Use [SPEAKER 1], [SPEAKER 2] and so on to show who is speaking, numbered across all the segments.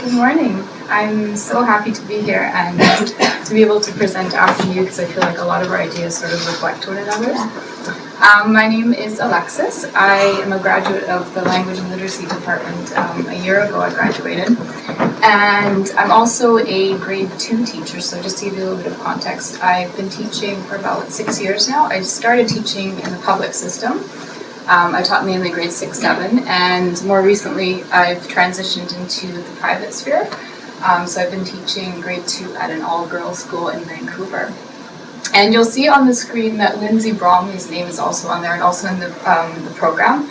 [SPEAKER 1] Good morning. I'm so happy to be here and to be able to present after you because I feel like a lot of our ideas sort of reflect one another. My name is Alexis. I am a graduate of the Language and Literacy Department. A year ago I graduated. And I'm also a grade 2 teacher, so just to give you a little bit of context, I've been teaching for about 6 years now. I started teaching in the public system. I taught mainly grades 6, 7, and more recently I've transitioned into the private sphere. So I've been teaching grade 2 at an all-girls school in Vancouver. And you'll see on the screen that Lindsay Bromley's name is also on there and also in the program.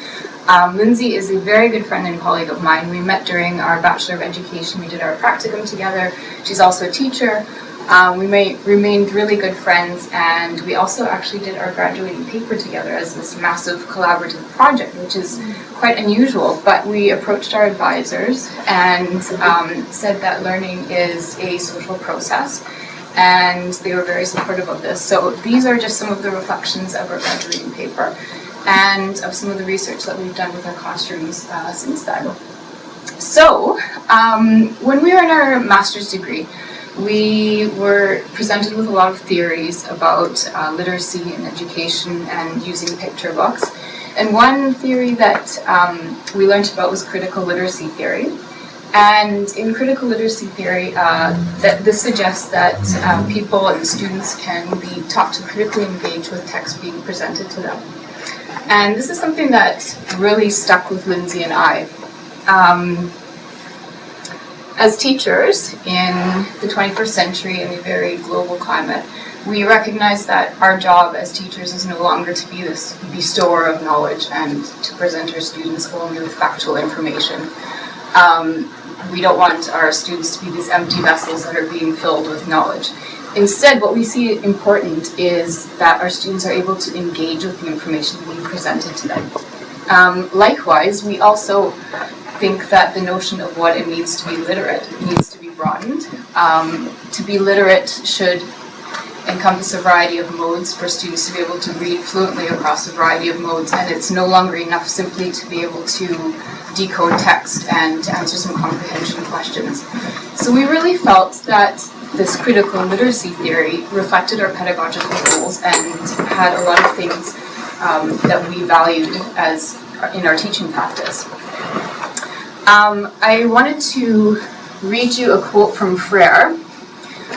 [SPEAKER 1] Lindsay is a very good friend and colleague of mine. We met during our Bachelor of Education. We did our practicum together. She's also a teacher. We remained really good friends, and we also actually did our graduating paper together as this massive collaborative project, which is quite unusual. But we approached our advisors and said that learning is a social process, and they were very supportive of this. So these are just some of the reflections of our graduating paper and of some of the research that we've done with our classrooms since then. So when we were in our master's degree, we were presented with a lot of theories about literacy and education and using picture books. And one theory that we learned about was critical literacy theory. And in critical literacy theory, this suggests that people and students can be taught to critically engage with text being presented to them. And this is something that really stuck with Lindsay and I. As teachers in the 21st century in a very global climate, we recognize that our job as teachers is no longer to be this bestower of knowledge and to present our students only with factual information. We don't want our students to be these empty vessels that are being filled with knowledge. Instead, what we see important is that our students are able to engage with the information being presented to them. Likewise, we also think that the notion of what it means to be literate needs to be broadened. To be literate should encompass a variety of modes for students to be able to read fluently across a variety of modes, and it's no longer enough simply to be able to decode text and to answer some comprehension questions. So we really felt that this critical literacy theory reflected our pedagogical goals and had a lot of things that we valued as in our teaching practice. I wanted to read you a quote from Frere,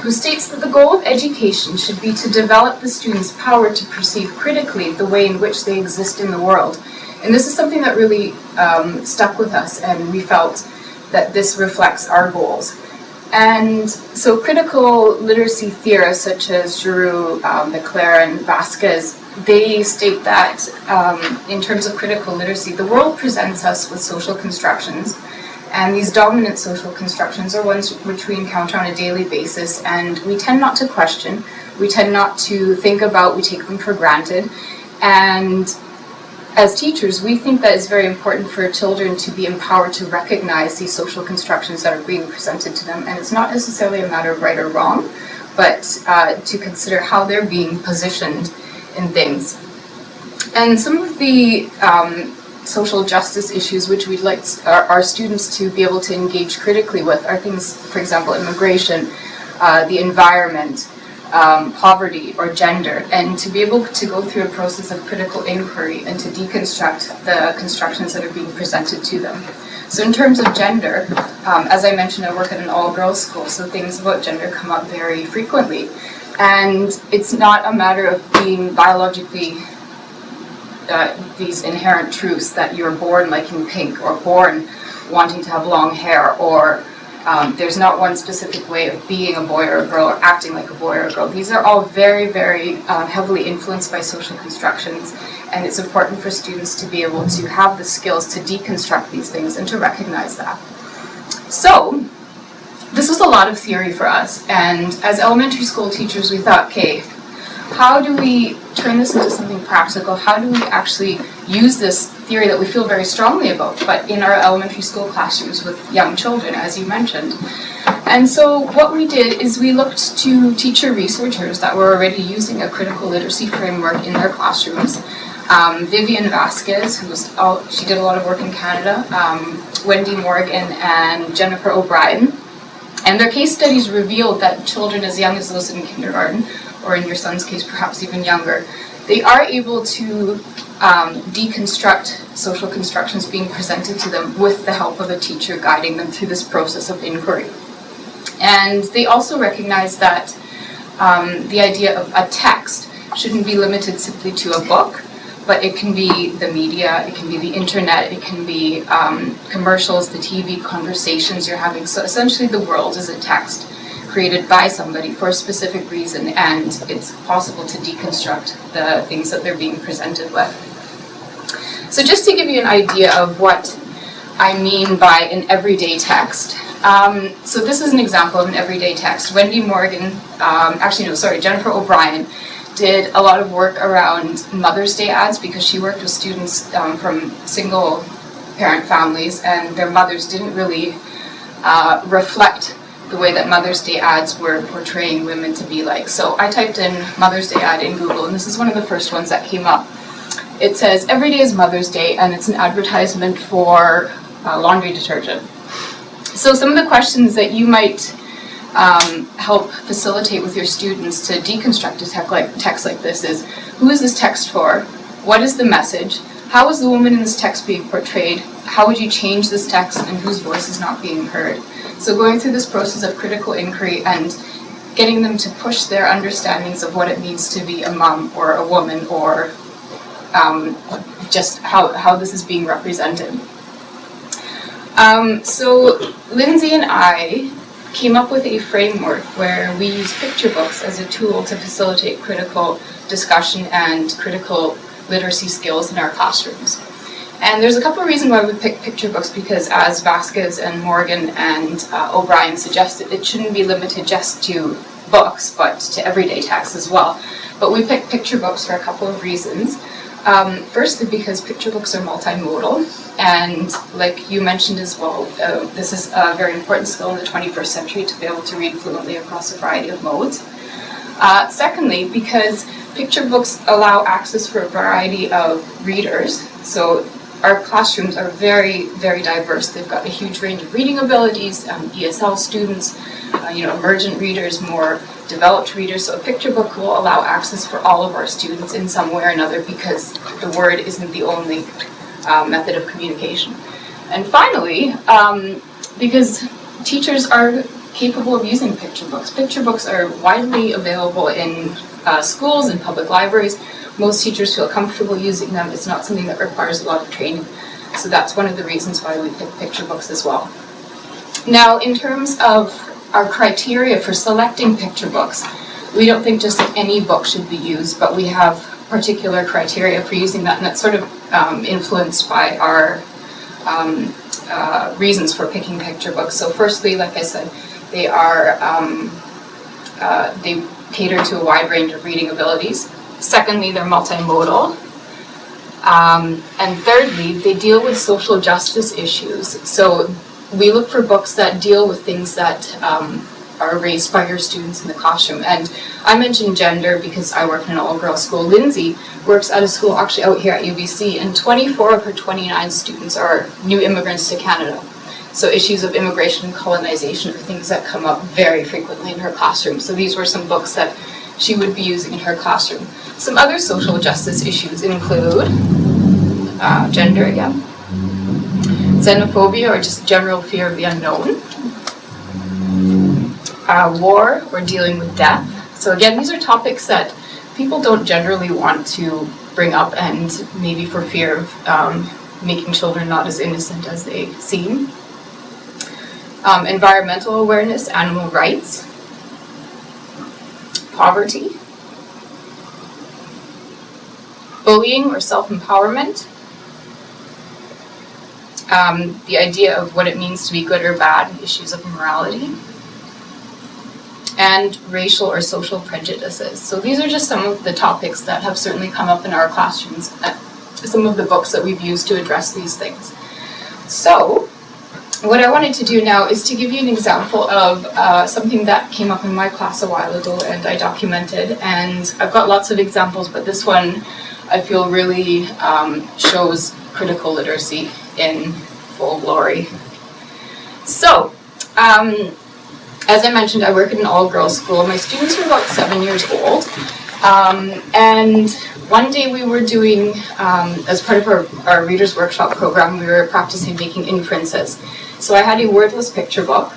[SPEAKER 1] who states that the goal of education should be to develop the student's power to perceive critically the way in which they exist in the world. And this is something that really stuck with us, and we felt that this reflects our goals. And so critical literacy theorists such as Giroux, Leclerc, and Vasquez, they state that in terms of critical literacy, the world presents us with social constructions, and these dominant social constructions are ones which we encounter on a daily basis, and we tend not to question, we tend not to think about, we take them for granted. And as teachers, we think that it's very important for children to be empowered to recognize these social constructions that are being presented to them, and it's not necessarily a matter of right or wrong, but to consider how they're being positioned in things. And some of the social justice issues which we'd like our students to be able to engage critically with are things, for example, immigration, the environment, poverty, or gender, and to be able to go through a process of critical inquiry and to deconstruct the constructions that are being presented to them. So in terms of gender, as I mentioned, I work at an all-girls school, so things about gender come up very frequently. And it's not a matter of being biologically these inherent truths that you're born liking pink or born wanting to have long hair, or there's not one specific way of being a boy or a girl or acting like a boy or a girl. These are all very, very heavily influenced by social constructions, and it's important for students to be able to have the skills to deconstruct these things and to recognize that. So this was a lot of theory for us, and as elementary school teachers we thought, okay, how do we turn this into something practical? How do we actually use this theory that we feel very strongly about, but in our elementary school classrooms with young children, as you mentioned? And so what we did is we looked to teacher researchers that were already using a critical literacy framework in their classrooms. Vivian Vasquez, she did a lot of work in Canada, Wendy Morgan, and Jennifer O'Brien. And their case studies revealed that children as young as those in kindergarten, or in your son's case perhaps even younger, they are able to deconstruct social constructions being presented to them with the help of a teacher guiding them through this process of inquiry. And they also recognize that the idea of a text shouldn't be limited simply to a book, but it can be the media, it can be the internet, it can be commercials, the TV conversations you're having. So essentially the world is a text created by somebody for a specific reason, and it's possible to deconstruct the things that they're being presented with. So just to give you an idea of what I mean by an everyday text, so this is an example of an everyday text. Wendy Morgan, Jennifer O'Brien did a lot of work around Mother's Day ads because she worked with students from single parent families, and their mothers didn't really reflect the way that Mother's Day ads were portraying women to be like. So I typed in Mother's Day ad in Google, and this is one of the first ones that came up. It says, every day is Mother's Day, and it's an advertisement for laundry detergent. So some of the questions that you might help facilitate with your students to deconstruct a text like this is, who is this text for? What is the message? How is the woman in this text being portrayed? How would you change this text, and whose voice is not being heard? So going through this process of critical inquiry and getting them to push their understandings of what it means to be a mom or a woman, or just how this is being represented. So Lindsay and I came up with a framework where we use Picturebooks as a tool to facilitate critical discussion and critical literacy skills in our classrooms. And there's a couple of reasons why we picked Picturebooks, because as Vasquez and Morgan and O'Brien suggested, it shouldn't be limited just to books, but to everyday texts as well. But we picked Picturebooks for a couple of reasons. Firstly, because Picturebooks are multimodal, and like you mentioned as well, this is a very important skill in the 21st century to be able to read fluently across a variety of modes. Secondly, because Picturebooks allow access for a variety of readers. So our classrooms are very, very diverse. They've got a huge range of reading abilities, ESL students, emergent readers, more developed readers. So a picture book will allow access for all of our students in some way or another, because the word isn't the only method of communication. And finally, because teachers are capable of using picture books. Picture books are widely available in schools and public libraries. Most teachers feel comfortable using them. It's not something that requires a lot of training. So that's one of the reasons why we pick picture books as well. Now, in terms of our criteria for selecting picture books, we don't think just that any book should be used, but we have particular criteria for using that, and that's sort of influenced by our reasons for picking picture books. So firstly, like I said, they cater to a wide range of reading abilities. Secondly, they're multimodal. And thirdly, they deal with social justice issues. So we look for books that deal with things that are raised by your students in the classroom. And I mentioned gender because I work in an all-girls school. Lindsay works at a school actually out here at UBC, and 24 of her 29 students are new immigrants to Canada. So issues of immigration and colonization are things that come up very frequently in her classroom. So these were some books that she would be using in her classroom. Some other social justice issues include gender again, xenophobia, or just general fear of the unknown, war, or dealing with death. So again, these are topics that people don't generally want to bring up, and maybe for fear of making children not as innocent as they seem. Environmental awareness, animal rights, poverty, bullying or self-empowerment, the idea of what it means to be good or bad, issues of morality, and racial or social prejudices. So these are just some of the topics that have certainly come up in our classrooms, some of the books that we've used to address these things. So what I wanted to do now is to give you an example of something that came up in my class a while ago and I documented, and I've got lots of examples, but this one I feel really shows critical literacy in full glory. So, as I mentioned, I work at an all-girls school. My students are about 7 years old. And one day we were doing, as part of our Reader's Workshop program, we were practicing making inferences. So I had a wordless picture book,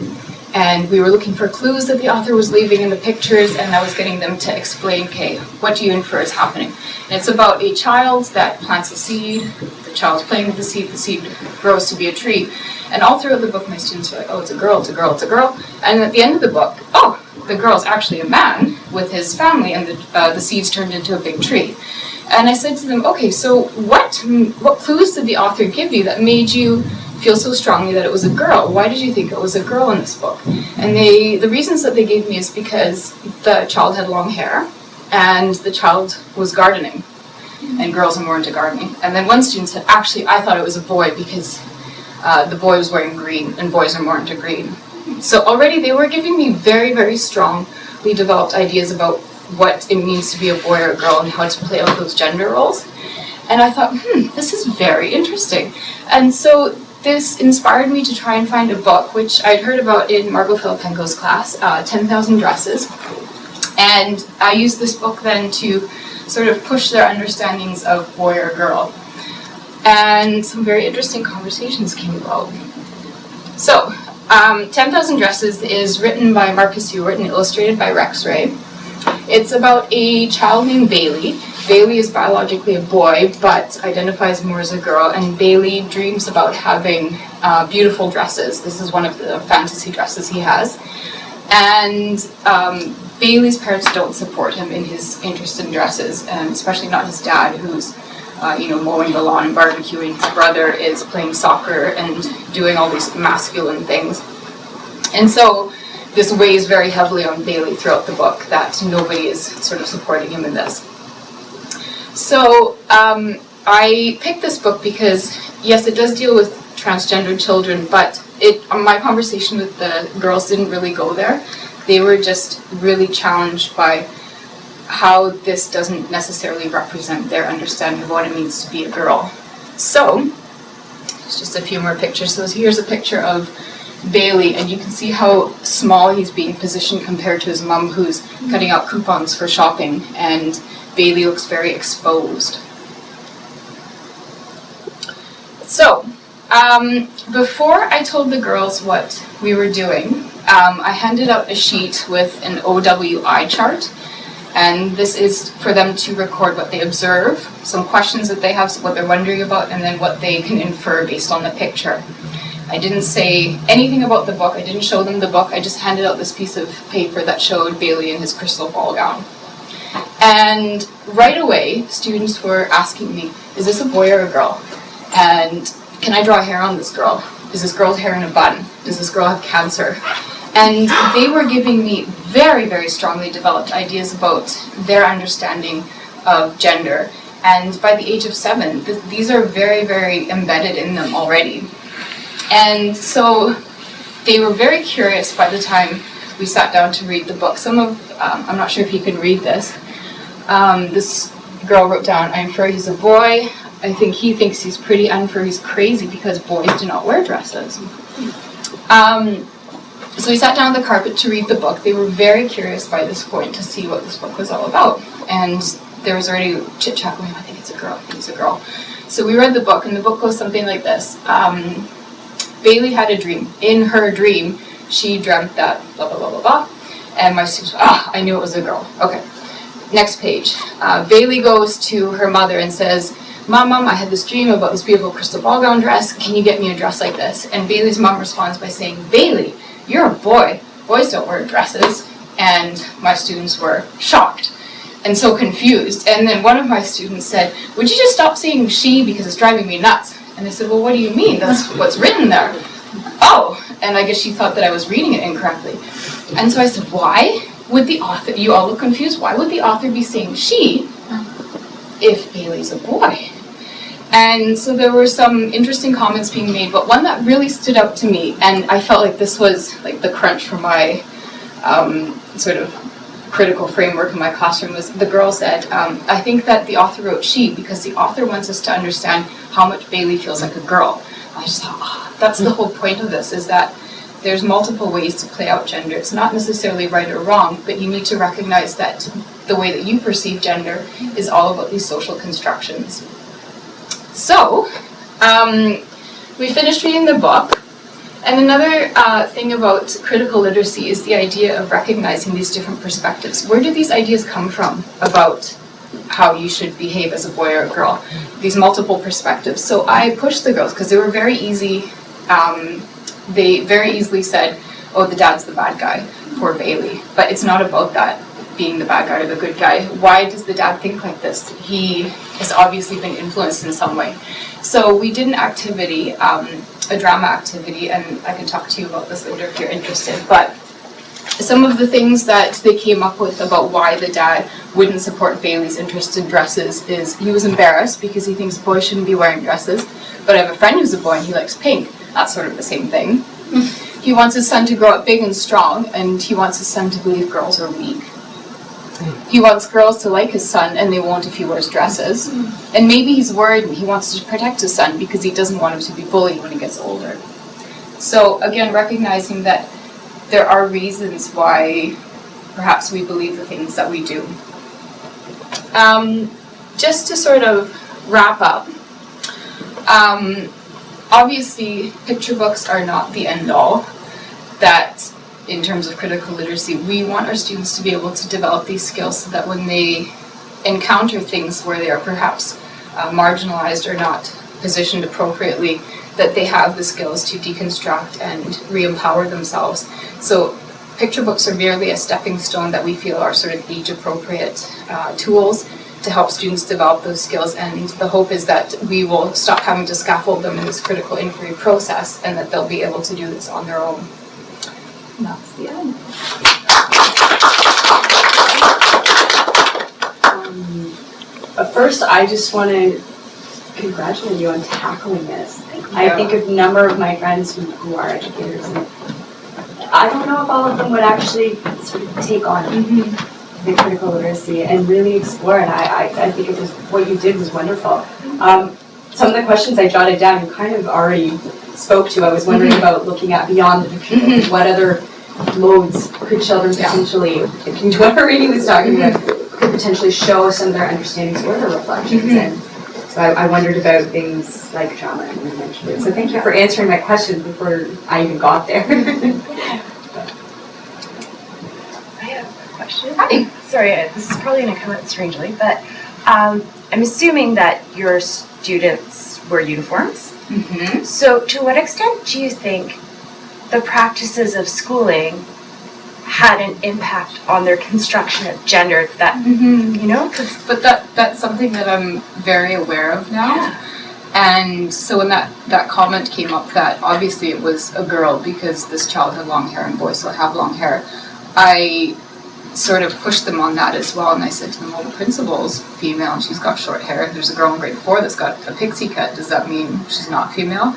[SPEAKER 1] and we were looking for clues that the author was leaving in the pictures, and I was getting them to explain, okay, what do you infer is happening? And it's about a child that plants a seed, the child's playing with the seed grows to be a tree. And all throughout the book, my students are like, oh, it's a girl, it's a girl, it's a girl. And at the end of the book, oh, the girl's actually a man with his family, and the seeds turned into a big tree. And I said to them, okay, so what clues did the author give you that made you feel so strongly that it was a girl? Why did you think it was a girl in this book? And the reasons that they gave me is because the child had long hair, and the child was gardening, and girls are more into gardening. And then one student said, actually, I thought it was a boy because the boy was wearing green, and boys are more into green. So already they were giving me very, very strongly developed ideas about what it means to be a boy or a girl and how to play out those gender roles. And I thought, this is very interesting. And so this inspired me to try and find a book, which I'd heard about in Margot Filipenko's class, 10,000 Dresses. And I used this book then to sort of push their understandings of boy or girl. And some very interesting conversations came about. So, 10,000 Dresses is written by Marcus Ewart and illustrated by Rex Ray. It's about a child named Bailey. Bailey is biologically a boy, but identifies more as a girl, and Bailey dreams about having beautiful dresses. This is one of the fantasy dresses he has. And Bailey's parents don't support him in his interest in dresses, and especially not his dad, who's mowing the lawn and barbecuing. His brother is playing soccer and doing all these masculine things. And so this weighs very heavily on Bailey throughout the book, that nobody is sort of supporting him in this. So I picked this book because, yes, it does deal with transgender children, but my conversation with the girls didn't really go there. They were just really challenged by how this doesn't necessarily represent their understanding of what it means to be a girl. So, there's just a few more pictures. So here's a picture of Bailey, and you can see how small he's being positioned compared to his mum, who's cutting out coupons for shopping, and Bailey looks very exposed. So, before I told the girls what we were doing, I handed out a sheet with an OWI chart, and this is for them to record what they observe, some questions that they have, what they're wondering about, and then what they can infer based on the picture. I didn't say anything about the book, I didn't show them the book, I just handed out this piece of paper that showed Bailey in his crystal ball gown. And right away, students were asking me, is this a boy or a girl? And can I draw hair on this girl? Is this girl's hair in a bun? Does this girl have cancer? And they were giving me very, very strongly developed ideas about their understanding of gender. And by the age of 7, these are very, very embedded in them already. And so they were very curious by the time we sat down to read the book. I'm not sure if you can read this. This girl wrote down, I infer he's a boy. I think he thinks he's pretty. I infer he's crazy because boys do not wear dresses. So we sat down on the carpet to read the book. They were very curious by this point to see what this book was all about. And there was already chit-chat going, I think it's a girl, I think it's a girl. So we read the book, and the book goes something like this. Bailey had a dream. In her dream, she dreamt that blah, blah, blah, blah, blah. And my students, I knew it was a girl. Okay, next page. Bailey goes to her mother and says, Mom, I had this dream about this beautiful crystal ball gown dress. Can you get me a dress like this? And Bailey's mom responds by saying, Bailey, you're a boy. Boys don't wear dresses. And my students were shocked and so confused. And then one of my students said, would you just stop saying she because it's driving me nuts? And I said, well, what do you mean? That's what's written there. Oh, and I guess she thought that I was reading it incorrectly. And so I said, why would the author, you all look confused, why would the author be saying she if Bailey's a boy? And so there were some interesting comments being made, but one that really stood out to me, and I felt like this was like the crunch for my sort of critical framework in my classroom was the girl said, I think that the author wrote she because the author wants us to understand how much Bailey feels like a girl. I just thought, oh, that's the whole point of this, is that there's multiple ways to play out gender. It's not necessarily right or wrong, but you need to recognize that the way that you perceive gender is all about these social constructions. So, we finished reading the book, and another thing about critical literacy is the idea of recognizing these different perspectives. Where do these ideas come from about how you should behave as a boy or a girl? These multiple perspectives. So I pushed the girls, because they were very easy. They very easily said, oh, the dad's the bad guy, poor Bailey. But it's not about that, being the bad guy or the good guy. Why does the dad think like this? He has obviously been influenced in some way. So we did an activity, a drama activity, and I can talk to you about this later if you're interested. But some of the things that they came up with about why the dad wouldn't support Bailey's interest in dresses is he was embarrassed because he thinks boys shouldn't be wearing dresses. But I have a friend who's a boy and he likes pink. That's sort of the same thing. He wants his son to grow up big and strong, and he wants his son to believe girls are weak. He wants girls to like his son, and they won't if he wears dresses. And maybe he's worried and he wants to protect his son because he doesn't want him to be bullied when he gets older. So again, recognizing that there are reasons why perhaps we believe the things that we do. Just to sort of wrap up, obviously picture books are not the end-all. That in terms of critical literacy, we want our students to be able to develop these skills so that when they encounter things where they are perhaps marginalized or not positioned appropriately, that they have the skills to deconstruct and re-empower themselves. So picture books are merely a stepping stone that we feel are sort of age-appropriate tools to help students develop those skills, and the hope is that we will stop having to scaffold them in this critical inquiry process and that they'll be able to do this on their own. And that's the end.
[SPEAKER 2] But first, I just want to congratulate you on tackling this.
[SPEAKER 1] Thank you.
[SPEAKER 2] I think of a number of my friends who are educators, and I don't know if all of them would actually sort of take on the critical literacy and really explore it. I think it was, what you did was wonderful. Some of the questions I jotted down, you kind of already spoke to. I was wondering about looking at beyond the picture book. What other modes could children potentially, into what Marini was talking about, could potentially show some of their understandings or their reflections. And so I wondered about things like drama, and you mentioned it. So thank you for answering my questions before I even got there.
[SPEAKER 3] I have a question.
[SPEAKER 1] Hi.
[SPEAKER 3] Sorry, this is probably going to come out strangely, but I'm assuming that your students wear uniforms. So to what extent do you think the practices of schooling had an impact on their construction of gender that, you know?
[SPEAKER 1] But that's something that I'm very aware of now.
[SPEAKER 3] Yeah.
[SPEAKER 1] And so when that comment came up that obviously it was a girl because this child had long hair and boys still have long hair, I sort of pushed them on that as well, and I said to them, well, the principal's female and she's got short hair. There's a girl in grade 4 that's got a pixie cut. Does that mean she's not female?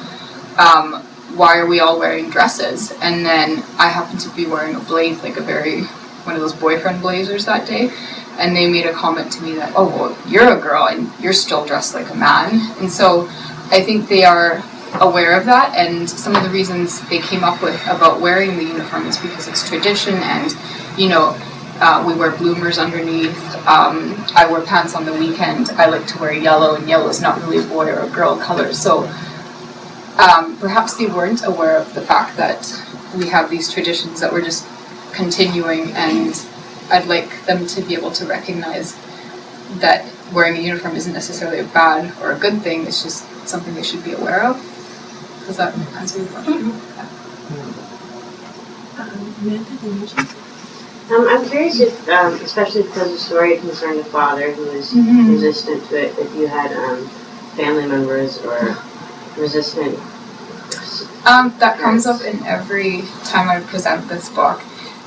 [SPEAKER 1] Why are we all wearing dresses? And then I happened to be wearing a blaze, like one of those boyfriend blazers that day, and they made a comment to me that, oh, well, you're a girl and you're still dressed like a man. And so I think they are aware of that, and some of the reasons they came up with about wearing the uniform is because it's tradition, and, you know, we wear bloomers underneath. I wear pants on the weekend. I like to wear yellow, and yellow is not really a boy or a girl color. So perhaps they weren't aware of the fact that we have these traditions that we're just continuing, and I'd like them to be able to recognize that wearing a uniform isn't necessarily a bad or a good thing. It's just something they should be aware of. Does that answer your question?
[SPEAKER 4] I'm curious if, especially because the story concerned a father who was resistant to it, if you had family members or resistant.
[SPEAKER 1] That comes up in every time I present this book.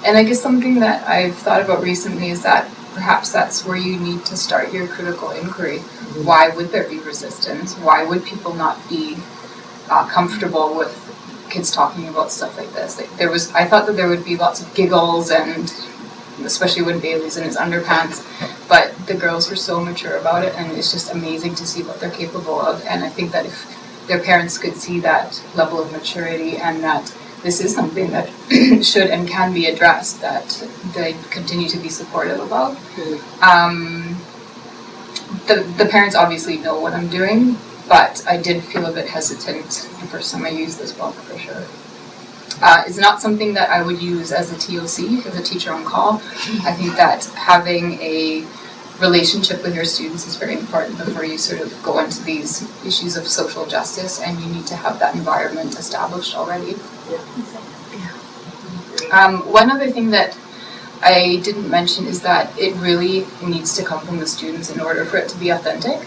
[SPEAKER 1] And I guess something that I've thought about recently is that perhaps that's where you need to start your critical inquiry. Why would there be resistance? Why would people not be comfortable with kids talking about stuff like this? I thought that there would be lots of giggles and, especially when Bailey's in his underpants. But the girls were so mature about it, and it's just amazing to see what they're capable of. And I think that if their parents could see that level of maturity and that this is something that should and can be addressed, that they continue to be supportive about. The parents obviously know what I'm doing, but I did feel a bit hesitant the first time I used this book, for sure. It's not something that I would use as a TOC, as a teacher on call. I think that having a relationship with your students is very important before you sort of go into these issues of social justice, and you need to have that environment established already. One other thing that I didn't mention is that it really needs to come from the students in order for it to be authentic.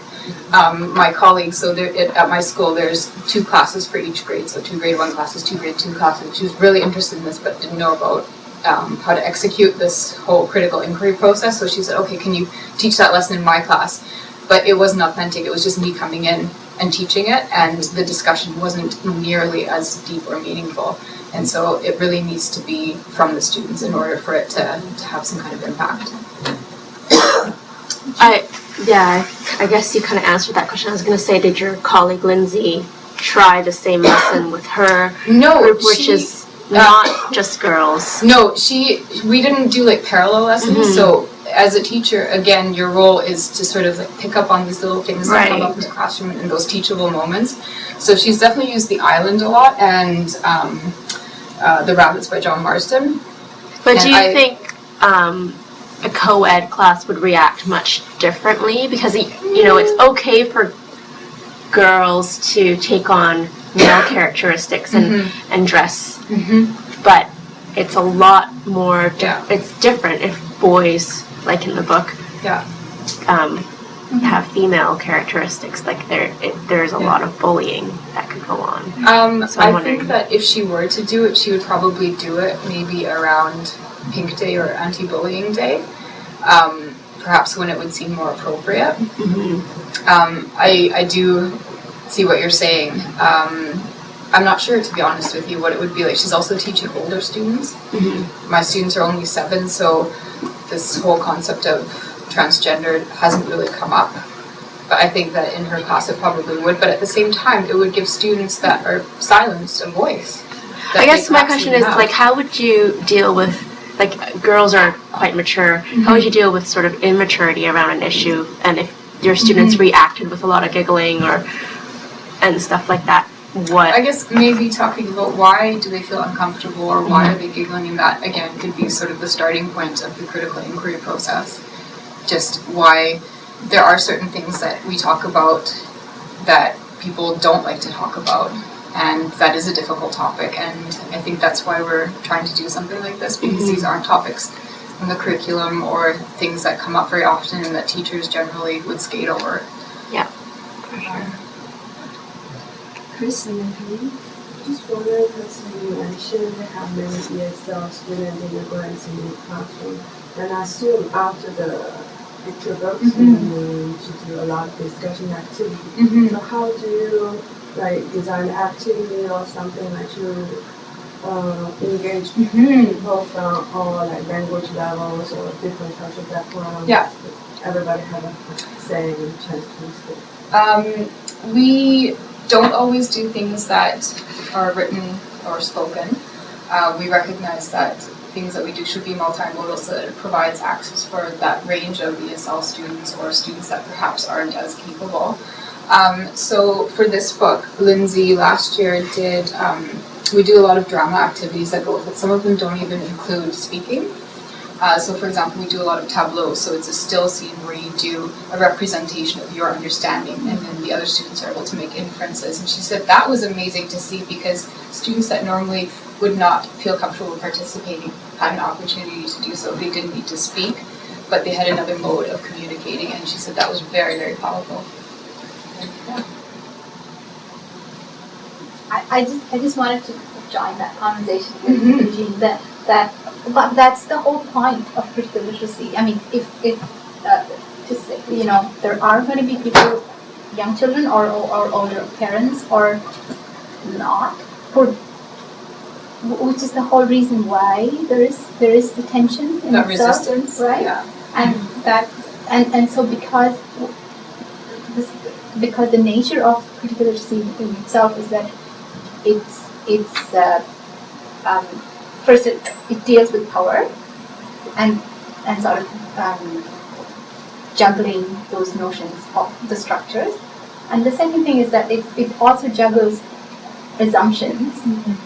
[SPEAKER 1] My colleagues, so at my school there's 2 classes for each grade, so 2 grade 1 classes, 2 grade 2 classes. She was really interested in this but didn't know about how to execute this whole critical inquiry process, so she said, okay, can you teach that lesson in my class? But it wasn't authentic, it was just me coming in and teaching it, and the discussion wasn't nearly as deep or meaningful. And so it really needs to be from the students in order for it to have some kind of impact.
[SPEAKER 5] I guess you kind of answered that question. I was going to say, did your colleague Lindsay try the same lesson with her group, which is not just girls?
[SPEAKER 1] No, we didn't do like parallel lessons, so as a teacher, again, your role is to sort of like pick up on these little things that come up in the classroom in those teachable moments. So she's definitely used The Island a lot, and The Rabbits by John Marsden.
[SPEAKER 5] But do you think a co-ed class would react much differently? Because, you know, it's okay for girls to take on male characteristics and dress, but it's a lot more, it's different if boys, like in the book, have female characteristics. Like there's a lot of bullying that could go on. So I think
[SPEAKER 1] that if she were to do it, she would probably do it maybe around Pink Day or Anti-Bullying Day, perhaps when it would seem more appropriate. I do see what you're saying. I'm not sure, to be honest with you, what it would be like. She's also teaching older students. My students are only 7, so this whole concept of transgender hasn't really come up. But I think that in her class it probably would. But at the same time, it would give students that are silenced a voice.
[SPEAKER 5] I guess my question is, like, how would you deal with, like, girls are quite mature. How would you deal with sort of immaturity around an issue, and if your students reacted with a lot of giggling and stuff like that? What?
[SPEAKER 1] I guess maybe talking about why do they feel uncomfortable, or why are they giggling, and that again could be sort of the starting point of the critical inquiry process. Just why there are certain things that we talk about that people don't like to talk about, and that is a difficult topic, and I think that's why we're trying to do something like this, because these aren't topics in the curriculum or things that come up very often and that teachers generally would skate over.
[SPEAKER 5] Yeah, for sure.
[SPEAKER 6] Chris and Anthony, just wondering, because you mentioned how many ESL students in the grades in the classroom, and I assume after the Picturebooks you should do a lot of discussion activity. So how do you design an activity or something that you engage people from all language levels or different cultural backgrounds?
[SPEAKER 1] Yeah.
[SPEAKER 6] Everybody have a say and chance to speak.
[SPEAKER 1] We don't always do things that are written or spoken. We recognize that things that we do should be multimodal, so that it provides access for that range of ESL students or students that perhaps aren't as capable. So for this book, Lindsay last year did, we do a lot of drama activities that go with it. Some of them don't even include speaking. So for example, we do a lot of tableaux, so it's a still scene where you do a representation of your understanding, and then the other students are able to make inferences. And she said that was amazing to see, because students that normally would not feel comfortable participating had an opportunity to do so. They didn't need to speak, but they had another mode of communicating, and she said that was very, very powerful.
[SPEAKER 7] I just wanted to join that conversation with Eugene, but that's the whole point of critical literacy. I mean, if to say, you know, there are going to be people, young children or older parents or not, who which is the whole reason why there is the tension in
[SPEAKER 1] That
[SPEAKER 7] itself,
[SPEAKER 1] resistance,
[SPEAKER 7] right?
[SPEAKER 1] yeah.
[SPEAKER 7] And that and so because the nature of critical literacy in itself is that it's first it deals with power and sort of juggling those notions of the structures, and the second thing is that it also juggles assumptions,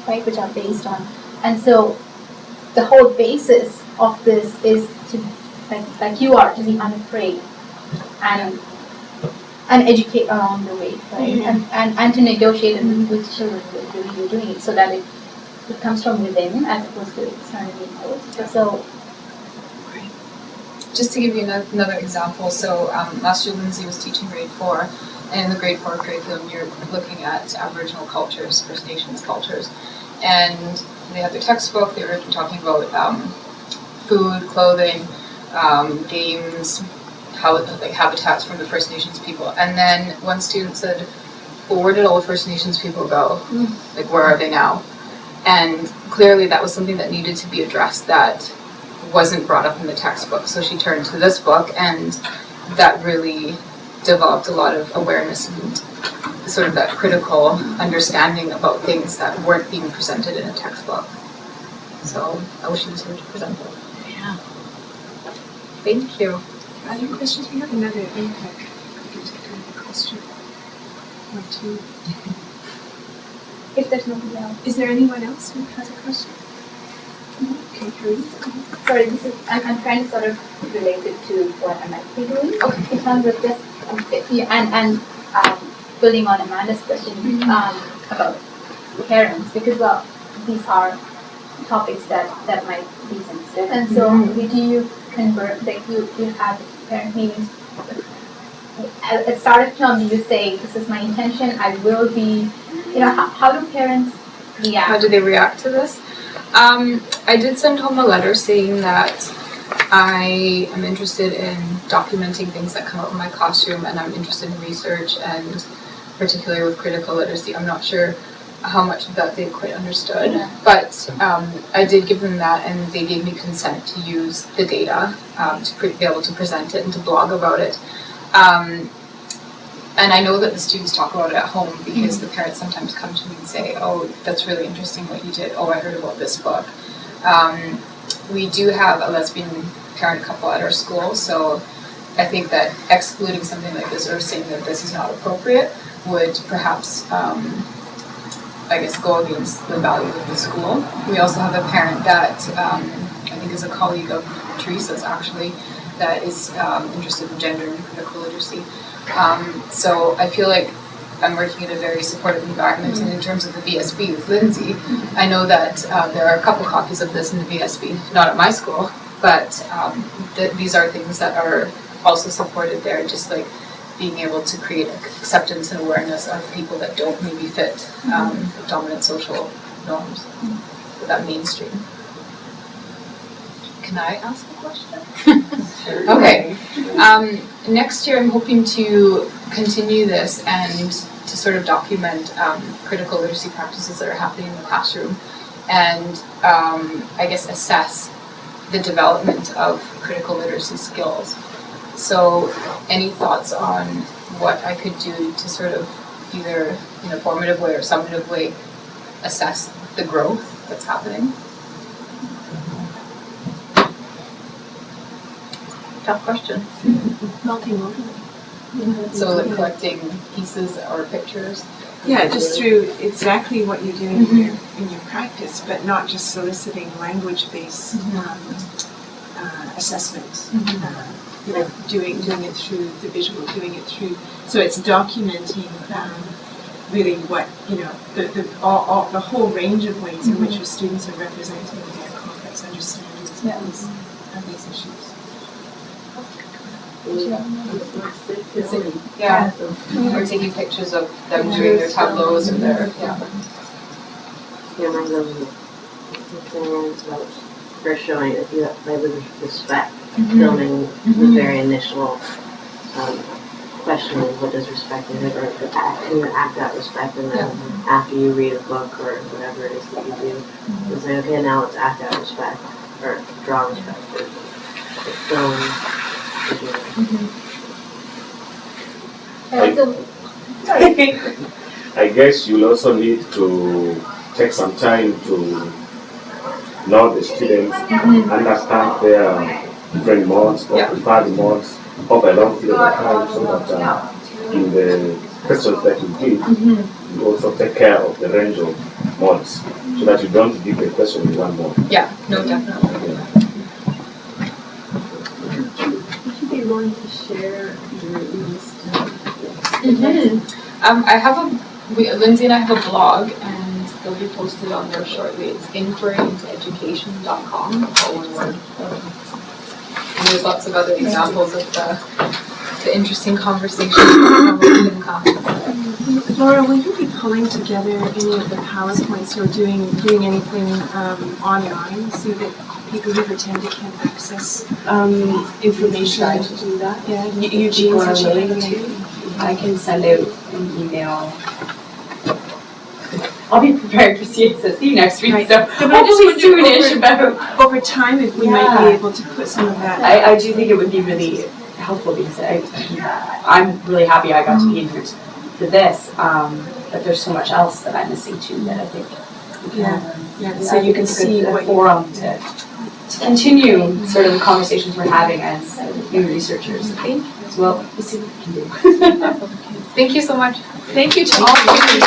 [SPEAKER 7] right, which are based on, and so the whole basis of this is to like you are to be unafraid and educate along the way, right? And to negotiate with children with the way you're doing it, so that it comes from within as opposed to externally imposed. So,
[SPEAKER 1] just to give you another example, so last year Lindsay was teaching grade 4, and in the grade 4 curriculum you're looking at Aboriginal cultures, First Nations cultures, and they had their textbook. They were talking about food, clothing, games, like habitats from the First Nations people. And then one student said, well, where did all the First Nations people go? Like, where are they now? And clearly that was something that needed to be addressed that wasn't brought up in the textbook. So she turned to this book, and that really developed a lot of awareness and sort of that critical understanding about things that weren't being presented in a textbook. So I wish she was here to present it.
[SPEAKER 5] Yeah.
[SPEAKER 1] Thank you.
[SPEAKER 8] Other questions? We have another impact. We can take another question or two.
[SPEAKER 7] if there's nobody else.
[SPEAKER 8] Is there anyone else who has a question? Okay, Karine.
[SPEAKER 7] Sorry, this is I'm trying to sort of relate it to what I might be doing. Okay. In terms of just building on Amanda's question about parents, because well, these are topics that might be sensitive, and so do you convert, like you have parent meetings? At the start of term, you say, this is my intention, I will be, how do parents react?
[SPEAKER 1] How do they react to this? I did send home a letter saying that I am interested in documenting things that come up in my classroom, and I'm interested in research, and particularly with critical literacy. I'm not sure how much of that they quite understood, but I did give them that, and they gave me consent to use the data to be able to present it and to blog about it. And I know that the students talk about it at home, because the parents sometimes come to me and say, oh, that's really interesting what you did. Oh, I heard about this book. We do have a lesbian parent couple at our school, so I think that excluding something like this or saying that this is not appropriate would perhaps go against the values of the school. We also have a parent that I think is a colleague of Teresa's actually, that is interested in gender and critical literacy. So I feel like I'm working in a very supportive environment, and in terms of the VSB with Lindsay, I know that there are a couple copies of this in the VSB, not at my school, but these are things that are also supported there, just like being able to create acceptance and awareness of people that don't maybe fit dominant social norms, that mainstream. Can I ask a question? Okay. Next year I'm hoping to continue this and to sort of document critical literacy practices that are happening in the classroom, and I guess assess the development of critical literacy skills. So any thoughts on what I could do to sort of either in a formative way or summative way assess the growth that's happening? Tough question.
[SPEAKER 8] Multimodal.
[SPEAKER 1] So like collecting pieces or pictures?
[SPEAKER 8] Yeah, just through exactly what you're doing in your practice, but not just soliciting language-based assessment. Doing it through the visual, doing it through. So it's documenting really what the whole range of ways in which your students are representing their complex understandings of these issues.
[SPEAKER 1] Yeah, or taking pictures of them doing their tableaus and their,
[SPEAKER 4] Yeah, mine goes with parents about first showing if you play with respect, filming the very initial questioning what does respect mean, or can you act out respect, and then after you read a book or whatever it is that you do, it's like, okay, now let's act out respect, or draw respect, or film.
[SPEAKER 9] I guess you'll also need to take some time to know the students, understand their different modes or preferred modes over a long period of time, so that in the questions that you give, you also take care of the range of modes, so that you don't give the question in one mode.
[SPEAKER 1] Yeah, no, definitely.
[SPEAKER 6] Would you be willing to share your list?
[SPEAKER 1] I have Lindsay and I have a blog, and they'll be posted on there shortly. It's inquiryintoeducation.com, all one word. And there's lots of other examples of the interesting conversations that can come.
[SPEAKER 8] Laura, will you be pulling together any of the PowerPoints or doing anything online so that people who've attended can access information?
[SPEAKER 2] To do that.
[SPEAKER 8] Yeah, Eugene said she
[SPEAKER 2] willing to. I can send out an email. I'll be prepared for CSSC next week, so hopefully soonish about.
[SPEAKER 8] Over time, if we might be able to put some of that.
[SPEAKER 2] I do think it would be really helpful, because I'm really happy I got to be in here for this, but there's so much else that I'm missing too that I think we can,
[SPEAKER 8] So you can see
[SPEAKER 2] a
[SPEAKER 8] what
[SPEAKER 2] forum to continue sort of the conversations we're having as new researchers. I think as well. We'll see what we can do.
[SPEAKER 1] Thank you so much.
[SPEAKER 8] Thank you to all of you.